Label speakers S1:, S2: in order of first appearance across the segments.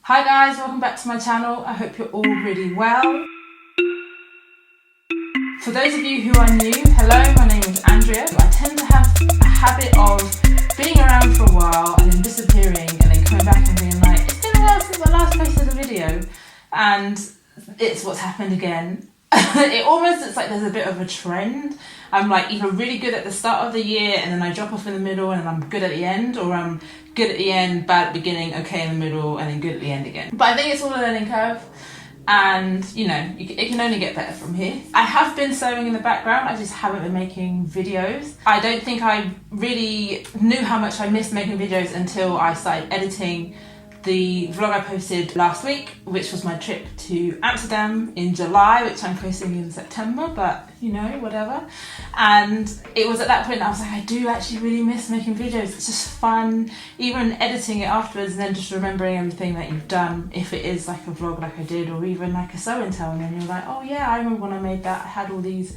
S1: Hi guys, welcome back to my channel. I hope you're all really well. For those of you who are new, hello, my name is Andrea. I tend to have a habit of being around for a while and then disappearing and then coming back and being like, it's been a while since I last posted a video, and it's what's happened again. It almost looks like there's a bit of a trend. I'm like either really good at the start of the year and then I drop off in the middle and I'm good at the end, or I'm good at the end, bad at the beginning, okay in the middle, and then good at the end again. But I think it's all a learning curve, and you know, it can only get better from here. I have been sewing in the background, I just haven't been making videos. I don't think I really knew how much I missed making videos until I started editing the vlog I posted last week, which was my trip to Amsterdam in July, which I'm posting in September, but you know, whatever. And it was at that point that I was like, I do actually really miss making videos. It's just fun, even editing it afterwards and then just remembering everything that you've done, if it is like a vlog like I did, or even like a sew and tell, and then you're like, oh yeah, I remember when I made that, I had all these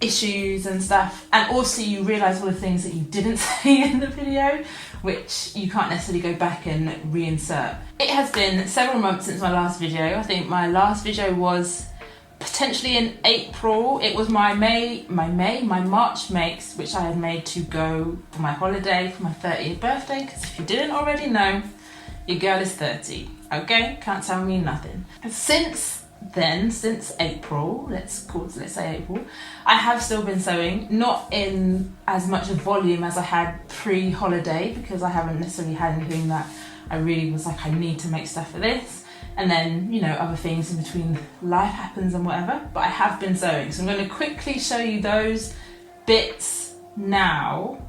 S1: issues and stuff. And also you realise all the things that you didn't say in the video, which you can't necessarily go back and reinsert. It has been several months since my last video. I think my last video was potentially in April. It was my March makes, which I had made to go for my holiday for my 30th birthday, because if you didn't already know, your girl is 30, okay? Can't tell me nothing. Since then, since April, let's say April, I have still been sewing, not in as much of volume as I had pre-holiday, because I haven't necessarily had anything that I really was like, I need to make stuff for this, and then, you know, other things in between, life happens and whatever, but I have been sewing. So I'm going to quickly show you those bits now,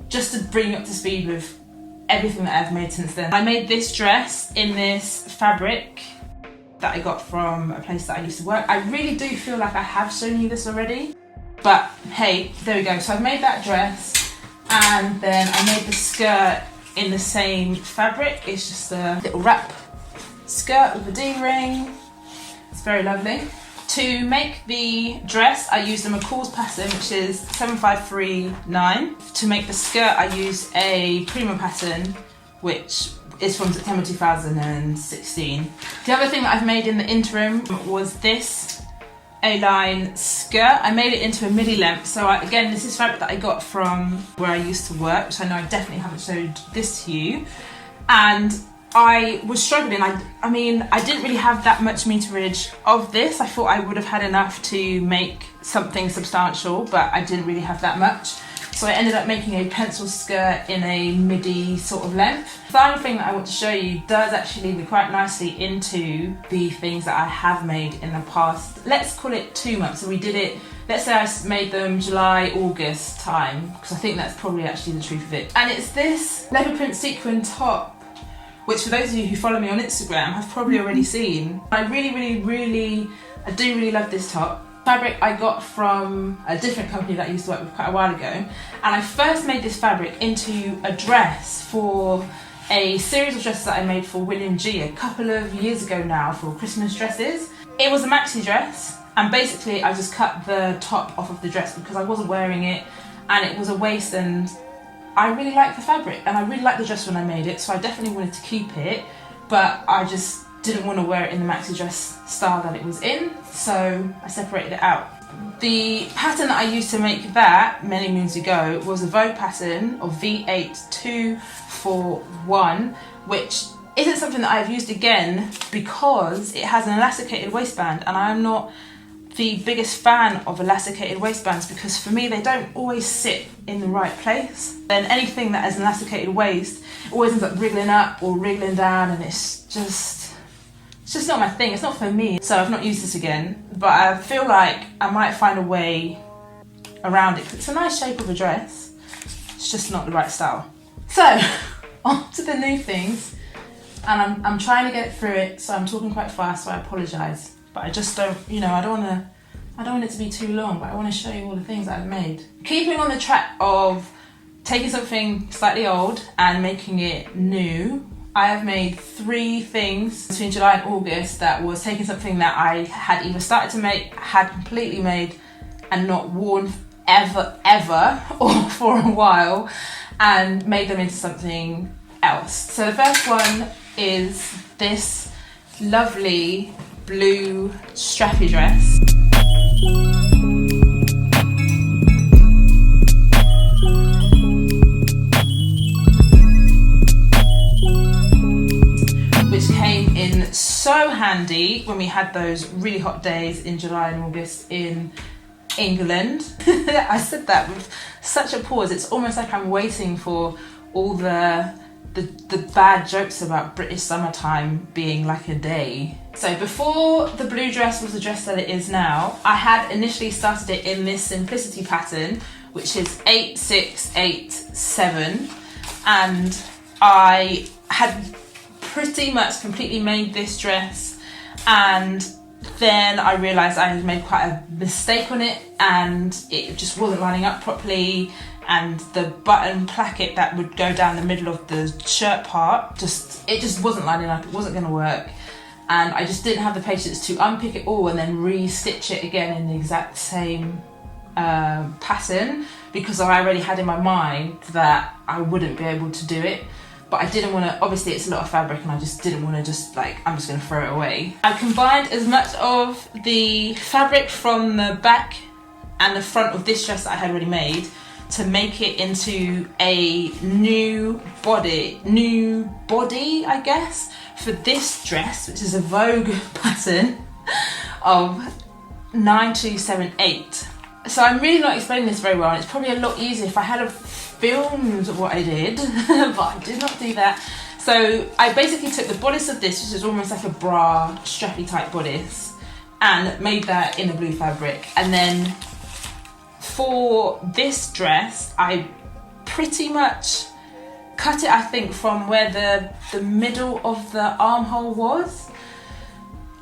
S1: just to bring you up to speed with everything that I've made since then. I made this dress in this fabric that I got from a place that I used to work. I really do feel like I have shown you this already, but hey, there we go. So I've made that dress, and then I made the skirt in the same fabric. It's just a little wrap skirt with a D-ring. It's very lovely. To make the dress, I used a McCall's pattern, which is 7539. To make the skirt, I used a Prima Pattern, which is from September 2016. The other thing that I've made in the interim was this A-line skirt. I made it into a midi length. So again, this is fabric that I got from where I used to work, which I know I definitely haven't showed this to you. And I was struggling. I mean, I didn't really have that much meterage of this. I thought I would have had enough to make something substantial, but I didn't really have that much. So I ended up making a pencil skirt in a midi sort of length. The final thing that I want to show you does actually lead me quite nicely into the things that I have made in the past, let's call it 2 months. So we did it, let's say I made them July, August time, because I think that's probably actually the truth of it. And it's this leopard print sequin top, which for those of you who follow me on Instagram have probably already seen. I do really love this top. Fabric I got from a different company that I used to work with quite a while ago, and I first made this fabric into a dress for a series of dresses that I made for William G a couple of years ago now, for Christmas dresses. It was a maxi dress, and basically I just cut the top off of the dress because I wasn't wearing it, and it was a waist, and I really liked the fabric and I really liked the dress when I made it, so I definitely wanted to keep it, but I just didn't want to wear it in the maxi dress style that it was in, so I separated it out. The pattern that I used to make that many moons ago was a Vogue pattern of V8241, which isn't something that I've used again because it has an elasticated waistband, and I'm not the biggest fan of elasticated waistbands because for me they don't always sit in the right place. Then anything that has an elasticated waist always ends up wriggling up or wriggling down, and it's just not my thing, it's not for me. So I've not used this again, but I feel like I might find a way around it. It's a nice shape of a dress, it's just not the right style. So, on to the new things, and I'm trying to get through it, so I'm talking quite fast, so I apologise. But I just don't, you know, I don't want it to be too long, but I want to show you all the things that I've made. Keeping on the track of taking something slightly old and making it new, I have made 3 things between July and August that was taking something that I had either started to make, had completely made, and not worn ever, or for a while, and made them into something else. So the first one is this lovely blue strappy dress. Which came in so handy when we had those really hot days in July and August in England. I said that with such a pause. It's almost like I'm waiting for all the bad jokes about British summertime being like a day. So before the blue dress was the dress that it is now, I had initially started it in this simplicity pattern, which is 8687, and I had pretty much completely made this dress, and then I realised I had made quite a mistake on it and it just wasn't lining up properly, and the button placket that would go down the middle of the shirt part, it just wasn't lining up, it wasn't going to work, and I just didn't have the patience to unpick it all and then re-stitch it again in the exact same pattern, because I already had in my mind that I wouldn't be able to do it. But I didn't want to, obviously it's a lot of fabric and I just didn't want to I'm just going to throw it away. I combined as much of the fabric from the back and the front of this dress that I had already made to make it into a new body, I guess, for this dress, which is a Vogue pattern of 9278. So I'm really not explaining this very well, and it's probably a lot easier if I had filmed what I did, but I did not do that. So I basically took the bodice of this, which is almost like a bra strappy type bodice, and made that in a blue fabric. And then for this dress, I pretty much cut it, I think, from where the middle of the armhole was.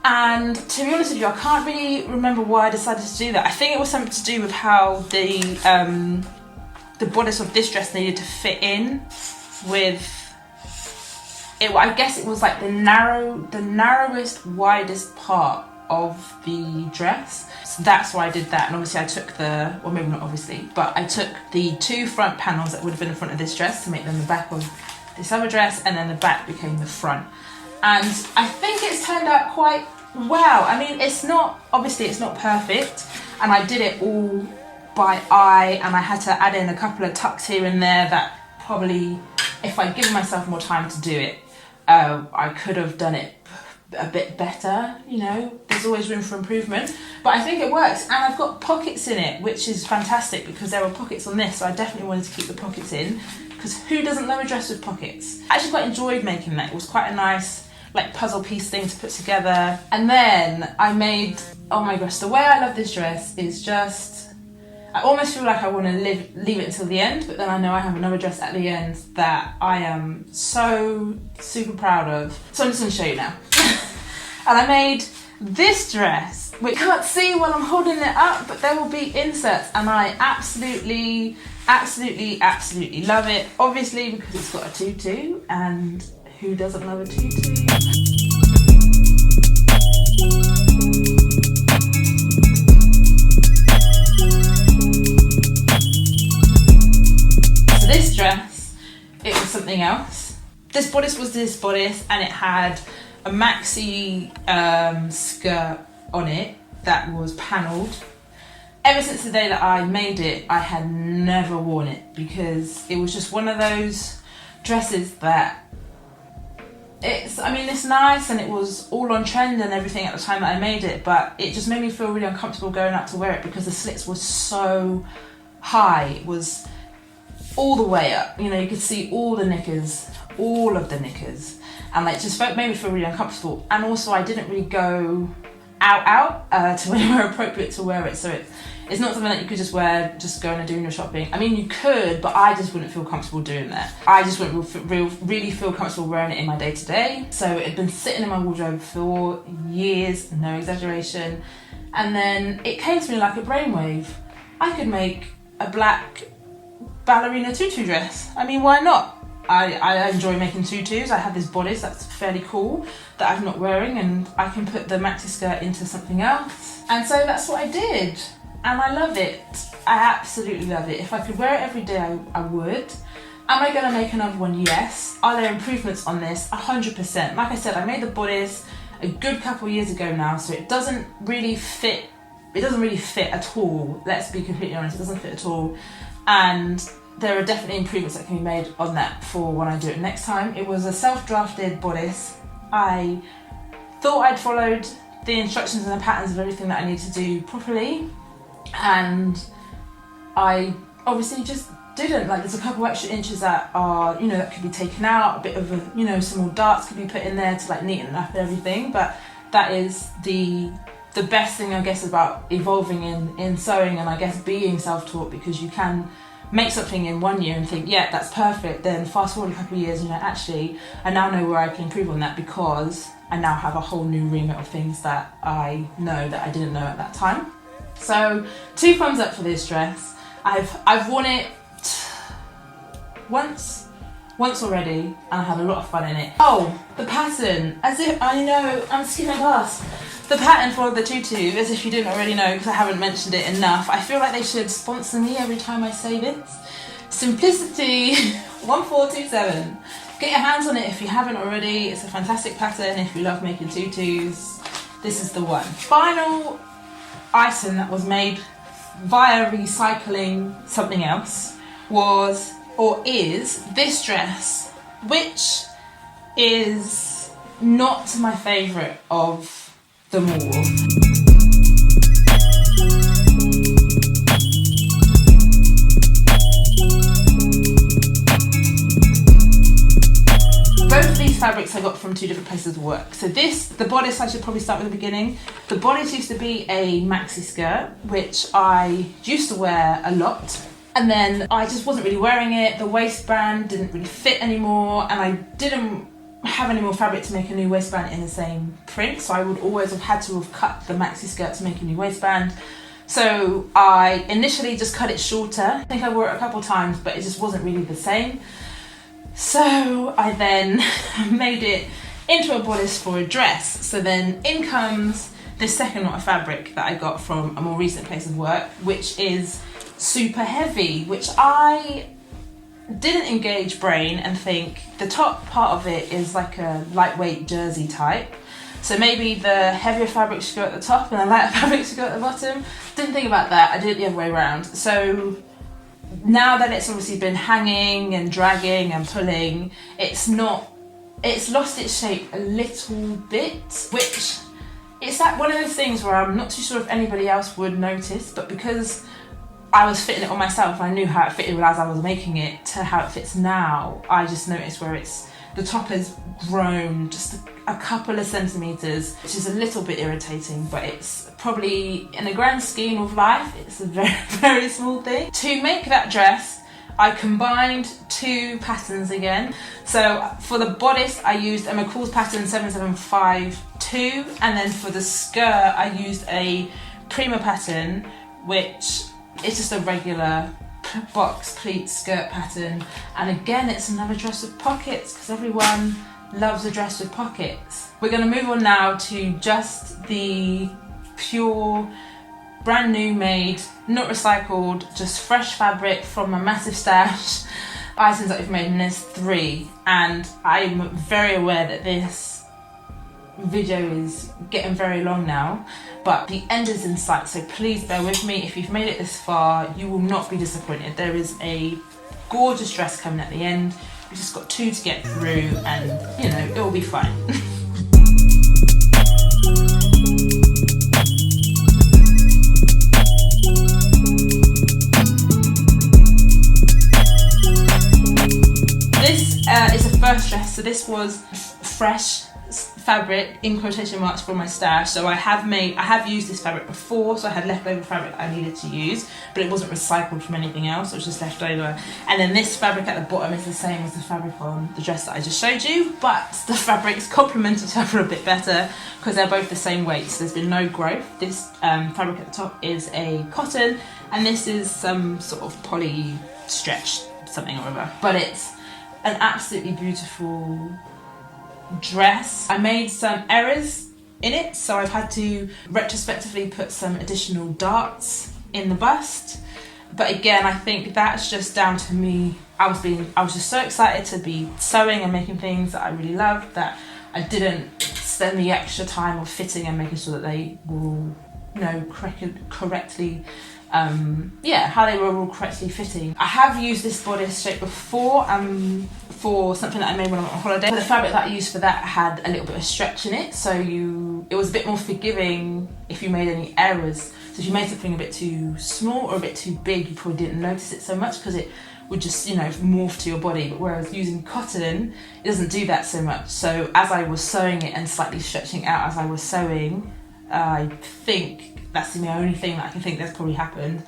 S1: And to be honest with you, I can't really remember why I decided to do that. I think it was something to do with how the bodice of this dress needed to fit in with it. I guess it was like the narrowest, widest part of the dress. So that's why I did that. And obviously I took well, maybe not obviously, but I took the two front panels that would have been the front of this dress to make them the back of this other dress, and then the back became the front. And I think it's turned out quite well. I mean, obviously it's not perfect, and I did it all by eye, and I had to add in a couple of tucks here and there that probably, if I'd given myself more time to do it, I could have done it a bit better, you know, there's always room for improvement, but I think it works. And I've got pockets in it, which is fantastic, because there were pockets on this, so I definitely wanted to keep the pockets in, because who doesn't love a dress with pockets? I actually quite enjoyed making that. It was quite a nice puzzle piece thing to put together. And then I made, oh my gosh, the way I love this dress is just, I almost feel like I want to leave it until the end, but then I know I have another dress at the end that I am so super proud of. So I'm just going to show you now. And I made this dress, which you can't see while I'm holding it up, but there will be inserts, and I absolutely love it. Obviously because it's got a tutu, and who doesn't love a tutu? This dress, it was something else. This bodice was this bodice, and it had a maxi skirt on it that was panelled. Ever since the day that I made it, I had never worn it, because it was just one of those dresses that it's nice, and it was all on trend and everything at the time that I made it, but it just made me feel really uncomfortable going out to wear it, because the slits were so high. It was all the way up, you know, you could see all of the knickers, and it just made me feel really uncomfortable. And also I didn't really go out to anywhere appropriate to wear it, so it's not something that you could just wear just going and doing your shopping. I mean, you could, but I just wouldn't feel comfortable doing that. I just wouldn't really feel comfortable wearing it in my day-to-day. So it had been sitting in my wardrobe for years, no exaggeration, and then it came to me like a brainwave. I could make a black ballerina tutu dress. I mean, why not? I enjoy making tutus. I have this bodice that's fairly cool that I'm not wearing, and I can put the maxi skirt into something else. And so that's what I did, and I love it. I absolutely love it. If I could wear it every day, I would, Am I going to make another one? Yes. Are there improvements on this? 100%. Like I said, I made the bodice a good couple years ago now, so it doesn't really fit. It doesn't really fit at all. Let's be completely honest, it doesn't fit at all. And there are definitely improvements that can be made on that for when I do it next time. It was a self-drafted bodice. I thought I'd followed the instructions and the patterns of everything that I need to do properly, and I obviously just didn't. Like, there's a couple extra inches that are, you know, that could be taken out, a bit of a, you know, some more darts could be put in there to like neaten it up and everything, but that is the best thing, I guess, about evolving in sewing and I guess being self-taught, because you can make something in 1 year and think, yeah, that's perfect, then fast forward a couple of years and you're like, actually, I now know where I can improve on that, because I now have a whole new remit of things that I know that I didn't know at that time. So 2 thumbs up for this dress. I've worn it once already, and I had a lot of fun in it. Oh, the pattern, as if I know, I'm skipping past. The pattern for the tutu, as if you didn't already know, because I haven't mentioned it enough. I feel like they should sponsor me every time I say this. Simplicity 1427. Get your hands on it if you haven't already. It's a fantastic pattern. If you love making tutus, this is the one. Final item that was made via recycling something else was, or is, this dress, which is not my favourite of them all. Both of these fabrics I got from 2 different places of work. So the bodice, I should probably start with the beginning. The bodice used to be a maxi skirt, which I used to wear a lot. And then I just wasn't really wearing it. The waistband didn't really fit anymore, and I didn't have any more fabric to make a new waistband in the same print, so I would always have had to have cut the maxi skirt to make a new waistband. So I initially just cut it shorter. I think I wore it a couple times, but it just wasn't really the same. So I then made it into a bodice for a dress. So then in comes this second lot of fabric that I got from a more recent place of work, which is super heavy, which I didn't engage brain and think the top part of it is like a lightweight jersey type, so maybe the heavier fabric should go at the top and the lighter fabric should go at the bottom. Didn't think about that. I did it the other way around. So now that it's obviously been hanging and dragging and pulling, it's lost its shape a little bit, which it's like one of those things where I'm not too sure if anybody else would notice, but because I was fitting it on myself, I knew how it fitted as I was making it to how it fits now. I just noticed where the top has grown just a couple of centimetres, which is a little bit irritating, but it's probably, in the grand scheme of life, it's a very, very small thing. To make that dress, I combined 2 patterns again. So for the bodice, I used a McCall's pattern 7752, and then for the skirt, I used a Prima Pattern, which it's just a regular box pleat skirt pattern, and again it's another dress with pockets, because everyone loves a dress with pockets. We're going to move on now to just the pure, brand new made, not recycled, just fresh fabric from a massive stash items that we've made, and there's 3, and I'm very aware that this video is getting very long now, but the end is in sight, so please bear with me. If you've made it this far, you will not be disappointed. There is a gorgeous dress coming at the end. We've just got 2 to get through, and you know, it will be fine. This is a first dress, so this was fresh fabric in quotation marks from my stash. So I have used this fabric before, so I had leftover fabric I needed to use, but it wasn't recycled from anything else, it was just left over. And then this fabric at the bottom is the same as the fabric on the dress that I just showed you, but the fabrics complement each other a bit better because they're both the same weight, so there's been no growth. This fabric at the top is a cotton, and this is some sort of poly stretch something or other, but it's an absolutely beautiful dress. I made some errors in it, so I've had to retrospectively put some additional darts in the bust. But again, I think that's just down to me. I was just so excited to be sewing and making things that I really loved that I didn't spend the extra time of fitting and making sure that they were all, correctly, how they were all correctly fitting. I have used this bodice shape before for something that I made when I went on holiday. But the fabric that I used for that had a little bit of stretch in it, so it was a bit more forgiving if you made any errors. So if you made something a bit too small or a bit too big, you probably didn't notice it so much because it would just, morph to your body. But whereas using cotton, it doesn't do that so much. So as I was sewing it and slightly stretching out as I was sewing, I think that's the only thing that I can think that's probably happened.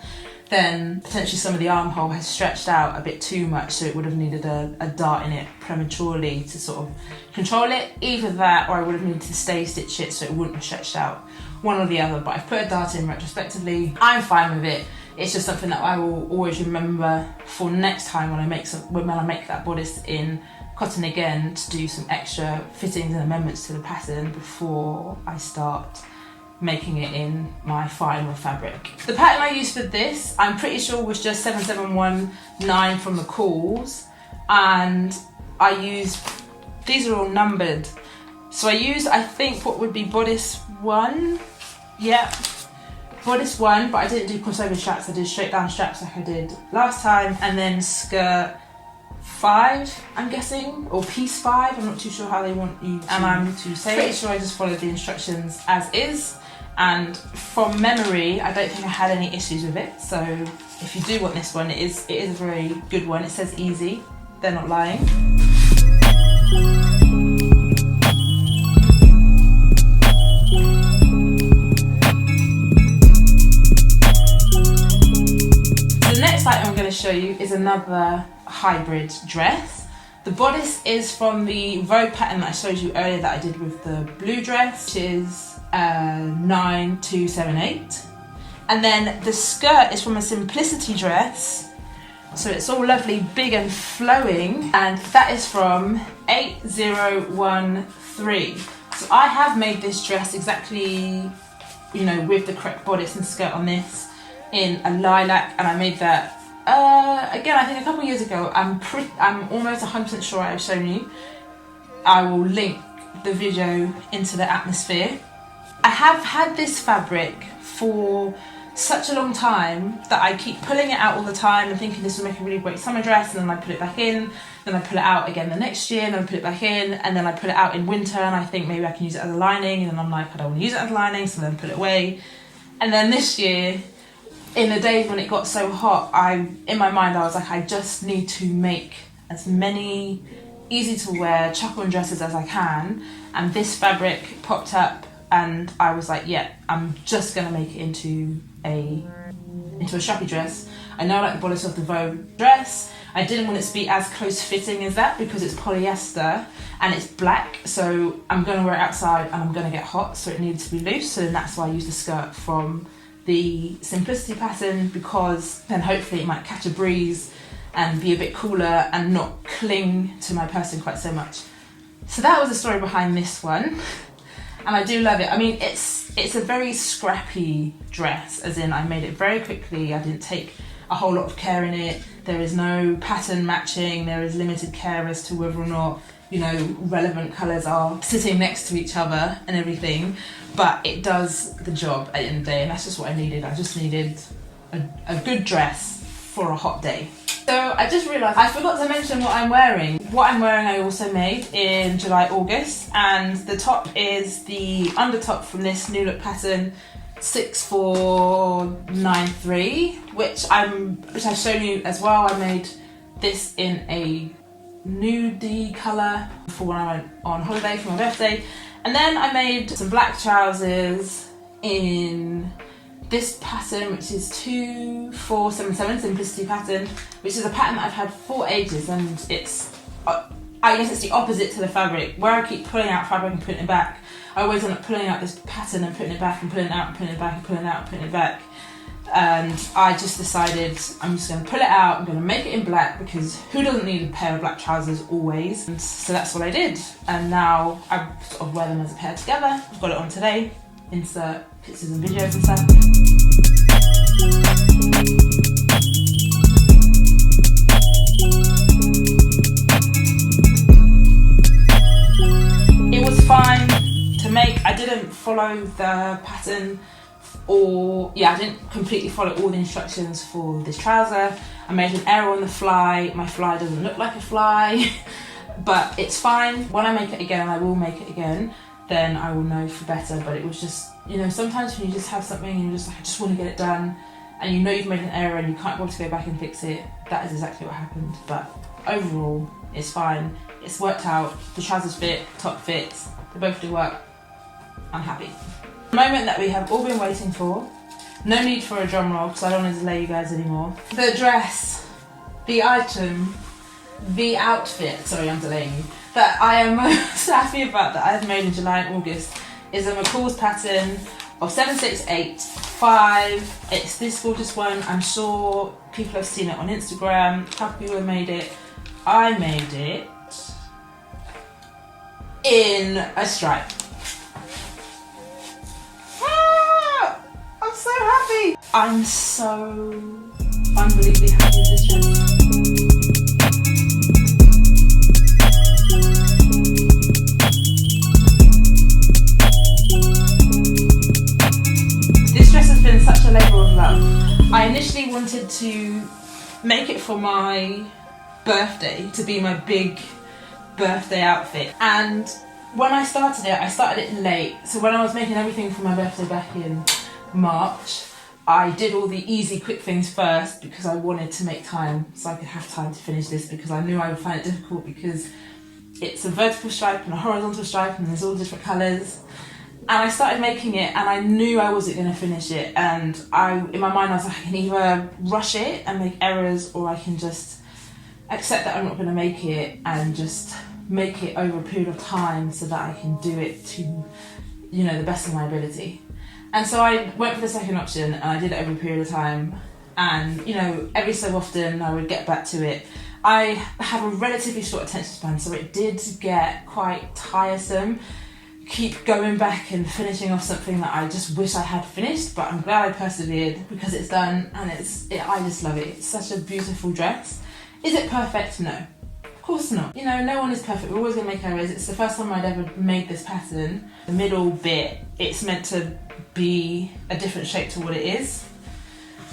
S1: Then potentially some of the armhole has stretched out a bit too much, so it would have needed a dart in it prematurely to sort of control it. Either that, or I would have needed to stay stitch it so it wouldn't have stretched out. One or the other, but I've put a dart in retrospectively. I'm fine with it. It's just something that I will always remember for next time when I make that bodice in cotton again, to do some extra fittings and amendments to the pattern before I start making it in my final fabric. The pattern I used for this, I'm pretty sure was just 7719 from McCalls, and these are all numbered. So I used, I think, what would be bodice 1, bodice 1, but I didn't do crossover straps, I did straight down straps like I did last time, and then skirt 5, I'm guessing, or piece 5, I'm not too sure how they want you to say it. Pretty sure I just followed the instructions as is, and from memory, I don't think I had any issues with it. So if you do want this one, it is a very good one. It says easy, they're not lying. The next item I'm going to show you is another hybrid dress. The bodice is from the Vogue pattern that I showed you earlier that I did with the blue dress, which is 9278. And then the skirt is from a Simplicity dress, so it's all lovely, big and flowing, and that is from 8013. So I have made this dress exactly, with the correct bodice and skirt on this in a lilac, and I made that again, I think a couple of years ago. I'm almost 100% sure I've shown you. I will link the video into the atmosphere. I have had this fabric for such a long time that I keep pulling it out all the time and thinking this will make a really great summer dress, and then I put it back in, then I pull it out again the next year, and then I put it back in, and then I put it out in winter and I think maybe I can use it as a lining, and then I'm like, I don't want to use it as a lining, so then I put it away. And then this year, in the days when it got so hot, in my mind I was like, I just need to make as many easy to wear chuck-on dresses as I can, and this fabric popped up and I was like, yeah, I'm just gonna make it into a strappy dress. I know I like the bodice of the Vogue dress. I didn't want it to be as close fitting as that because it's polyester and it's black, so I'm gonna wear it outside and I'm gonna get hot, so it needed to be loose. So then that's why I used the skirt from the Simplicity pattern, because then hopefully it might catch a breeze and be a bit cooler and not cling to my person quite so much. So that was the story behind this one, and I do love it. I mean, it's a very scrappy dress, as in I made it very quickly. I didn't take a whole lot of care in it. There is no pattern matching. There is limited care as to whether or not, relevant colours are sitting next to each other and everything, but it does the job at the end of the day, and that's just what I needed. I just needed a good dress for a hot day. So I just realised I forgot to mention what I'm wearing. What I'm wearing I also made in July, August, and the top is the undertop from this New Look pattern 6493, which I've shown you as well. I made this in a nudie colour for when I went on holiday for my birthday, and then I made some black trousers in this pattern, which is 2477 Simplicity pattern, which is a pattern that I've had for ages, and it's I guess it's the opposite to the fabric. Where I keep pulling out fabric and putting it back, I always end up pulling out this pattern and putting it back and pulling it out and putting it back and pulling it out and putting it back. And I just decided I'm just going to pull it out, I'm going to make it in black, because who doesn't need a pair of black trousers always? And so that's what I did, and now I sort of wear them as a pair together. I've got it on today, insert pictures and videos and stuff. fine to make. I didn't follow the pattern, or I didn't completely follow all the instructions for this trouser. I made an error on the fly. My fly doesn't look like a fly, but it's fine. When I make it again, and I will make it again, then I will know for better. But it was just, sometimes when you just have something and you're just like, I just want to get it done, and you know you've made an error and you can't bother to go back and fix it, that is exactly what happened. But overall, it's fine. It's worked out. The trousers fit, top fits, they both do work. I'm happy. The moment that we have all been waiting for. No need for a drum roll because I don't want to delay you guys anymore. The dress, the item, the outfit, sorry I'm delaying you, that I am most happy about that I've made in July and August is a McCall's pattern of 7685. It's this gorgeous one. I'm sure people have seen it on Instagram. A couple people have made it. I made it in a stripe. I'm so happy. I'm so unbelievably happy with this dress. This dress has been such a labour of love. I initially wanted to make it for my birthday, to be my big birthday outfit, and when I started it late. So when I was making everything for my birthday back in March, I did all the easy quick things first because I wanted to make time so I could have time to finish this, because I knew I would find it difficult because it's a vertical stripe and a horizontal stripe and there's all different colours. And I started making it and I knew I wasn't going to finish it, and in my mind I was like, I can either rush it and make errors, or I can just accept that I'm not going to make it and just make it over a period of time so that I can do it to the best of my ability. And so I went for the second option and I did it over a period of time, and every so often I would get back to it. I have a relatively short attention span, so it did get quite tiresome. Keep going back and finishing off something that I just wish I had finished, but I'm glad I persevered because it's done, and I just love it. It's such a beautiful dress. Is it perfect? No. Of course not. No one is perfect. We're always going to make errors. It's the first time I'd ever made this pattern. The middle bit, it's meant to be a different shape to what it is.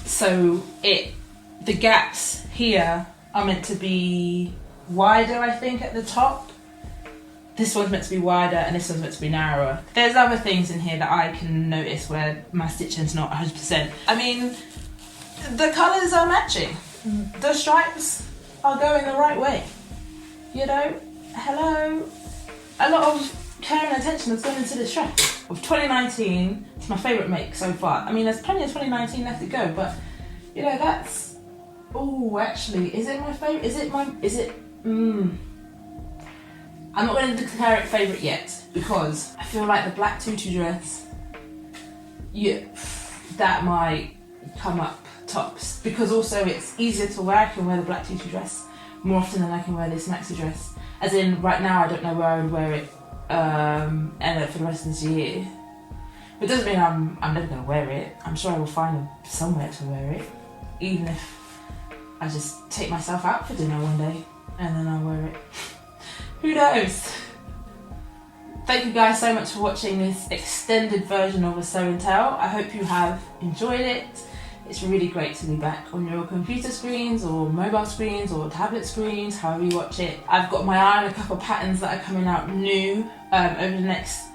S1: So the gaps here are meant to be wider, I think, at the top. This one's meant to be wider and this one's meant to be narrower. There's other things in here that I can notice where my stitching's not 100%. I mean, the colours are matching. The stripes are going the right way. Hello. A lot of care and attention has gone into this dress. Of 2019, it's my favourite make so far. I mean, there's plenty of 2019 left to go, but that's. Oh, actually, is it my favourite? I'm not going to declare it favourite yet because I feel like the black tutu dress, that might come up tops, because also it's easier to wear. I can wear the black tutu dress more often than I can wear this maxi dress. As in, right now I don't know where I would wear it for the rest of this year. But it doesn't mean I'm never going to wear it. I'm sure I will find somewhere to wear it, even if I just take myself out for dinner one day and then I'll wear it. Who knows? Thank you guys so much for watching this extended version of a Sew and Tell. I hope you have enjoyed it. It's really great to be back on your computer screens or mobile screens or tablet screens, however you watch it. I've got my eye on a couple of patterns that are coming out new over the next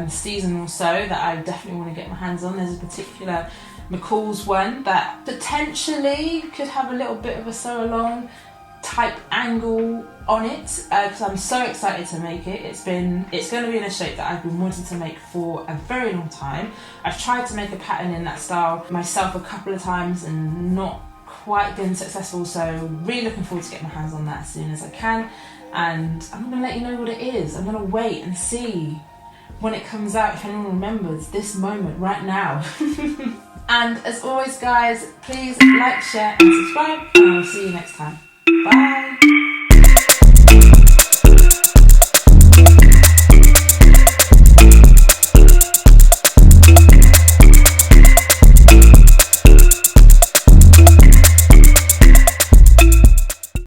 S1: season or so that I definitely want to get my hands on. There's a particular McCall's one that potentially could have a little bit of a sew along type angle on it, because I'm so excited to make it. It's going to be in a shape that I've been wanting to make for a very long time. I've tried to make a pattern in that style myself a couple of times and not quite been successful, so really looking forward to getting my hands on that as soon as I can, and I'm going to let you know what it is. I'm going to wait and see when it comes out, if anyone remembers this moment right now. And as always guys, please like, share and subscribe, and I'll see you next time. Bye!